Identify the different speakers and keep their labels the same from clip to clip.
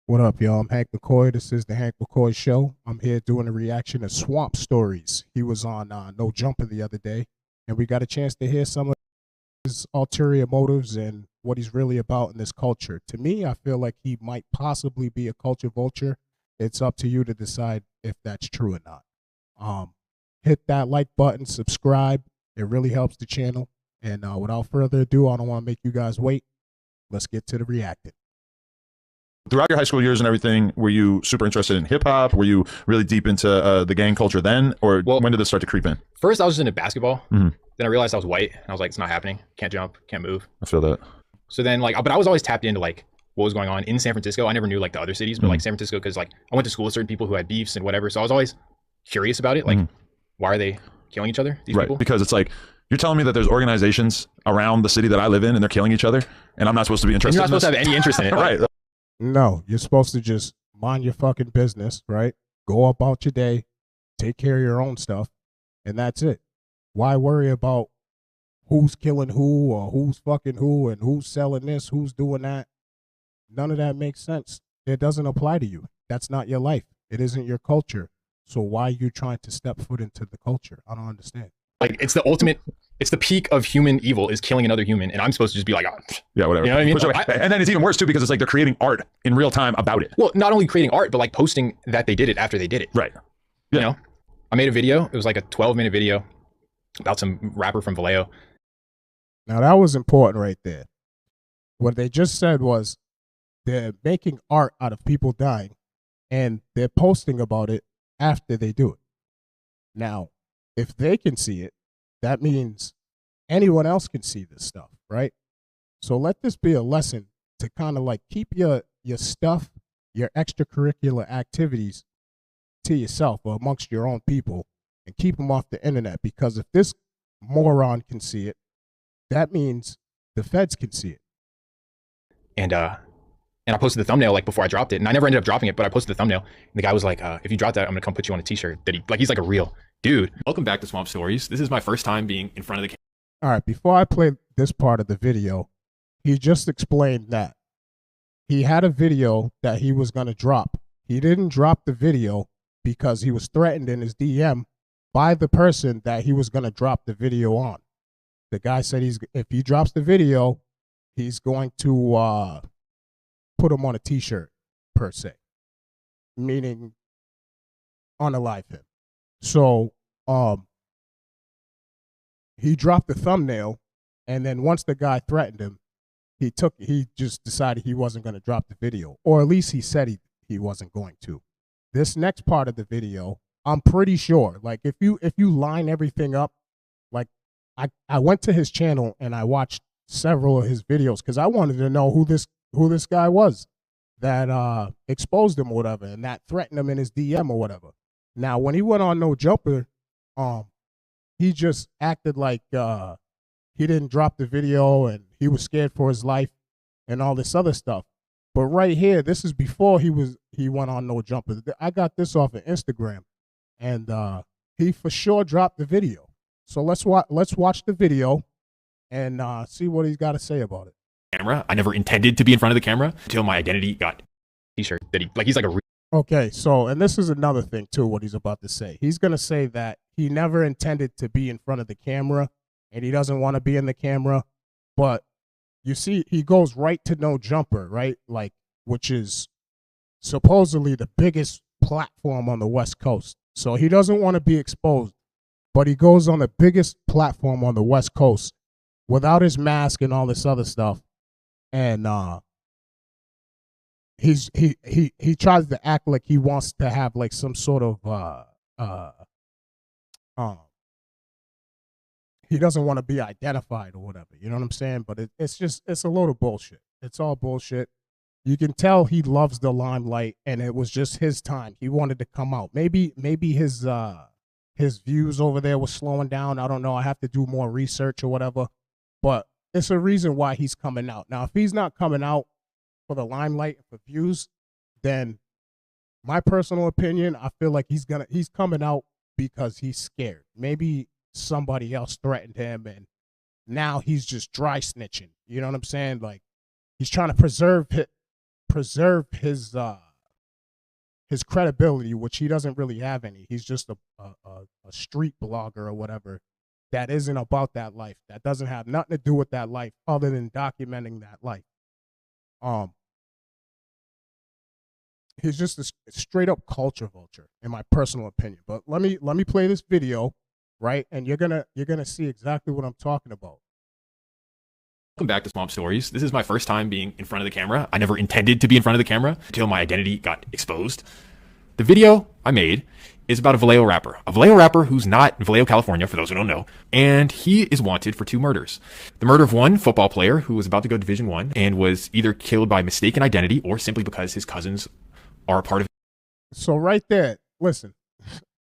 Speaker 1: What up, y'all? I'm Hank McCoy. This is the Hank McCoy Show. I'm here doing a reaction to Swamp Storiez. He was on No Jumper the other day, and we got a chance to hear some of his ulterior motives and what he's really about in this culture. To me, I feel like he might possibly be a culture vulture. It's up to you to decide if that's true or not. Hit that like button, subscribe. It really helps the channel. And without further ado, I don't want to make you guys wait. Let's get to the reacting.
Speaker 2: Throughout your high school years and everything, were you super interested in hip hop? Were you really deep into the gang culture then, or when did this start to creep in?
Speaker 3: First, I was just into basketball. Then I realized I was white. And I was like, it's not happening. Can't jump, can't move.
Speaker 2: I feel that.
Speaker 3: So then, like, but I was always tapped into like what was going on in San Francisco. I never knew like the other cities, but like San Francisco, because like I went to school with certain people who had beefs and whatever. So I was always curious about it. Like, why are they killing each other? These people?
Speaker 2: Because it's like you're telling me that there's organizations around the city that I live in, and they're killing each other, and I'm not supposed to be interested.
Speaker 3: And you're not supposed to have any interest in it,
Speaker 2: right?
Speaker 1: No, you're supposed to just mind your fucking business, right? Go about your day, take care of your own stuff, and that's it. Why worry about who's killing who or who's fucking who and who's selling this, who's doing that? None of that makes sense. It doesn't apply to you. That's not your life. It isn't your culture. So why are you trying to step foot into the culture? I don't understand.
Speaker 3: Like, it's the ultimate, it's the peak of human evil is killing another human. And I'm supposed to just be like, oh,
Speaker 2: yeah, whatever.
Speaker 3: You know what I mean?
Speaker 2: And then it's even worse too, because it's like they're creating art in real time about it.
Speaker 3: Well, not only creating art, but like posting that they did it after they did it.
Speaker 2: Right.
Speaker 3: Yeah. You know, I made a video. It was like a 12-minute video about some rapper from Vallejo.
Speaker 1: Now that was important right there. What they just said was they're making art out of people dying and they're posting about it after they do it. Now, if they can see it, that means anyone else can see this stuff, right? So let this be a lesson to kind of like keep your stuff, your extracurricular activities to yourself or amongst your own people and keep them off the internet, because if this moron can see it, that means the feds can see it.
Speaker 3: And I posted the thumbnail like before I dropped it, and I never ended up dropping it, but I posted the thumbnail, and the guy was like, if you drop that, I'm gonna come put you on a t-shirt. That he's like a real dude.
Speaker 4: Welcome back to Swamp Storiez. This is my first time being in front of the camera.
Speaker 1: All right, before I play this part of the video, he just explained that he had a video that he was going to drop. He didn't drop the video because he was threatened in his DM by the person that he was going to drop the video on. The guy said if he drops the video, he's going to put him on a t-shirt, per se, meaning unalive him. So he dropped the thumbnail, and then once the guy threatened him, he just decided he wasn't going to drop the video, or at least he said he wasn't going to. This next part of the video, I'm pretty sure, like if you line everything up, like I went to his channel and I watched several of his videos because I wanted to know who this guy was that exposed him or whatever, and that threatened him in his DM or whatever. Now, when he went on No Jumper, he just acted like he didn't drop the video and he was scared for his life and all this other stuff. But right here, this is before he went on No Jumper. I got this off of Instagram, and he for sure dropped the video. So let's watch the video and see what he's got to say about it.
Speaker 4: Camera. I never intended to be in front of the camera until my identity got
Speaker 3: t-shirt. That he's like a real.
Speaker 1: Okay, so, and this is another thing, too, what he's about to say. He's going to say that he never intended to be in front of the camera, and he doesn't want to be in the camera. But you see, he goes right to No Jumper, right? Like, which is supposedly the biggest platform on the West Coast. So he doesn't want to be exposed, but he goes on the biggest platform on the West Coast without his mask and all this other stuff. And, he tries to act like he wants to have like some sort of he doesn't want to be identified or whatever, you know what I'm saying? But it's a load of bullshit. It's all bullshit. You can tell he loves the limelight, and it was just his time. He wanted to come out. Maybe his views over there was slowing down. I don't know. I have to do more research or whatever, but it's a reason why he's coming out. Now, if he's not coming out for the limelight, for views, then my personal opinion, I feel like he's coming out because he's scared. Maybe somebody else threatened him and now he's just dry snitching. You know what I'm saying? Like, he's trying to preserve his credibility, which he doesn't really have any. He's just a street blogger or whatever that isn't about that life. That doesn't have nothing to do with that life other than documenting that life. He's just a straight up culture vulture, in my personal opinion. But let me play this video, right? And you're gonna see exactly what I'm talking about.
Speaker 4: Welcome back to Swamp Storiez. This is my first time being in front of the camera. I never intended to be in front of the camera until my identity got exposed. The video I made is about a Vallejo rapper who's not in Vallejo, California, for those who don't know, and he is wanted for 2 murders. The murder of one football player who was about to go Division I and was either killed by mistaken identity or simply because his cousins are a part of it.
Speaker 1: So right there, listen,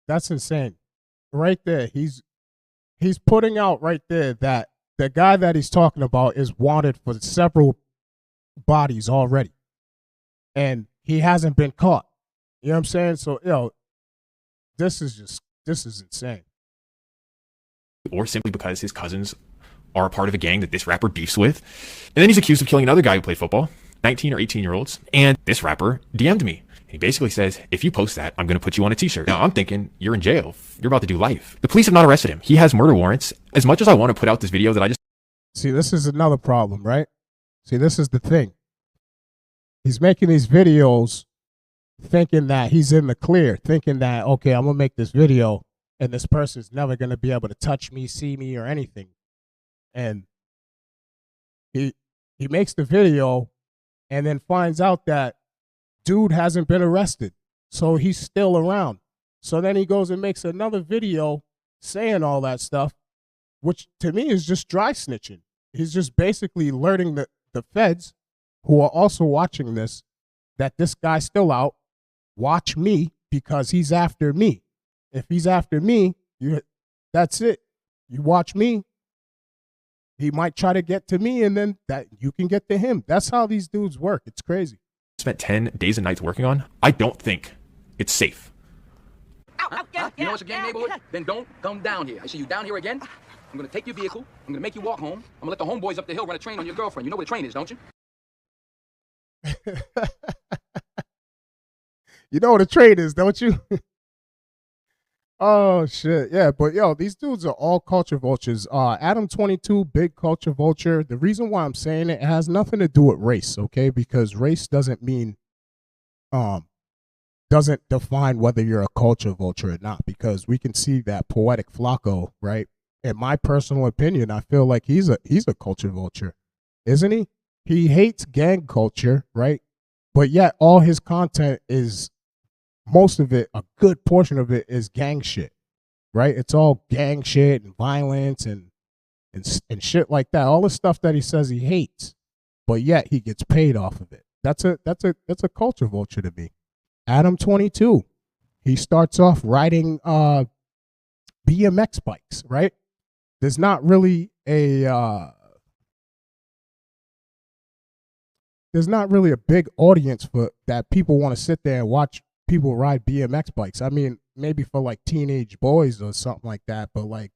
Speaker 1: that's insane. Right there, he's putting out right there that the guy that he's talking about is wanted for several bodies already, and he hasn't been caught. You know what I'm saying? So, this is insane.
Speaker 4: Or simply because his cousins are a part of a gang that this rapper beefs with. And then he's accused of killing another guy who played football, 19 or 18-year-olds. And this rapper DM'd me. He basically says, if you post that, I'm going to put you on a t-shirt. Now, I'm thinking, you're in jail. You're about to do life. The police have not arrested him. He has murder warrants. As much as I want to put out this video that I just...
Speaker 1: See, this is another problem, right? See, this is the thing. He's making these videos thinking that he's in the clear, thinking that, okay, I'm going to make this video and this person's never going to be able to touch me, see me, or anything. And he makes the video and then finds out that dude hasn't been arrested, so he's still around. So then he goes and makes another video saying all that stuff, which to me is just dry snitching. He's just basically alerting the feds, who are also watching this, that this guy's still out. Watch me, because he's after me. If he's after me, that's it. You watch me. He might try to get to me, and then that you can get to him. That's how these dudes work. It's crazy.
Speaker 4: Spent 10 days and nights working on. I don't think it's safe.
Speaker 5: You know it's a gang neighborhood? Then don't come down here. I see you down here again. I'm going to take your vehicle. I'm going to make you walk home. I'm going to let the homeboys up the hill run a train on your girlfriend. You know what a train is, don't you?
Speaker 1: You know what a train is, don't you? Oh, shit. Yeah, but, these dudes are all culture vultures. Adam 22, big culture vulture. The reason why I'm saying it has nothing to do with race, okay? Because race doesn't mean, doesn't define whether you're a culture vulture or not. Because we can see that Poetic Flacco, right? In my personal opinion, I feel like he's a culture vulture, isn't he? He hates gang culture, right? But yet all his content is, most of it, a good portion of it is gang shit, right? It's all gang shit and violence and shit like that. All the stuff that he says he hates, but yet he gets paid off of it. That's a culture vulture to me. Adam 22, he starts off riding BMX bikes, right? There's not really a big audience for that. People want to sit there and watch people ride BMX bikes. I mean, maybe for like teenage boys or something like that, but like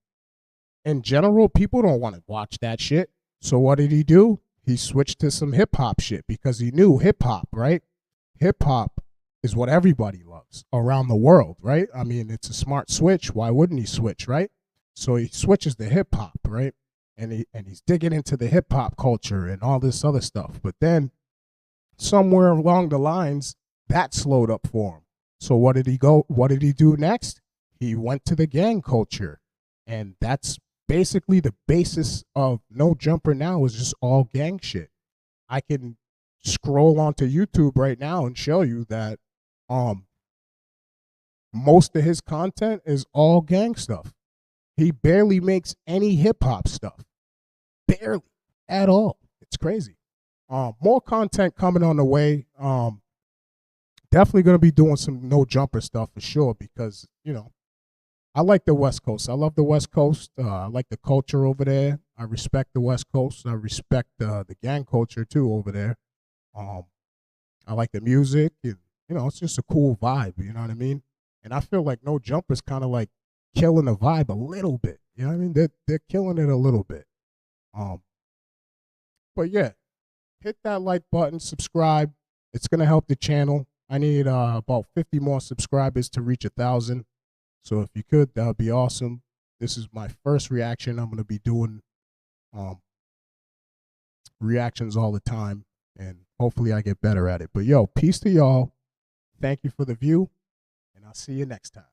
Speaker 1: in general, people don't want to watch that shit. So what did he do? He switched to some hip hop shit because he knew hip hop, right? Hip hop is what everybody loves around the world, right? I mean, it's a smart switch. Why wouldn't he switch, right? So he switches to hip hop, right? And he's digging into the hip hop culture and all this other stuff. But then somewhere along the lines, that slowed up for him. So what did he do next? He went to the gang culture. And that's basically the basis of No Jumper now, is just all gang shit. I can scroll onto YouTube right now and show you that most of his content is all gang stuff. He barely makes any hip hop stuff. Barely at all. It's crazy. More content coming on the way. Definitely going to be doing some No Jumper stuff for sure, because, I like the West Coast. I love the West Coast. I like the culture over there. I respect the West Coast. I respect the gang culture too over there. I like the music. And, it's just a cool vibe. You know what I mean? And I feel like No Jumper's kind of like killing the vibe a little bit. You know what I mean? They're killing it a little bit. But yeah, hit that like button, subscribe. It's gonna help the channel. I need about 50 more subscribers to reach 1,000. So if you could, that would be awesome. This is my first reaction. I'm gonna be doing reactions all the time, and hopefully I get better at it. But yo, peace to y'all. Thank you for the view, and I'll see you next time.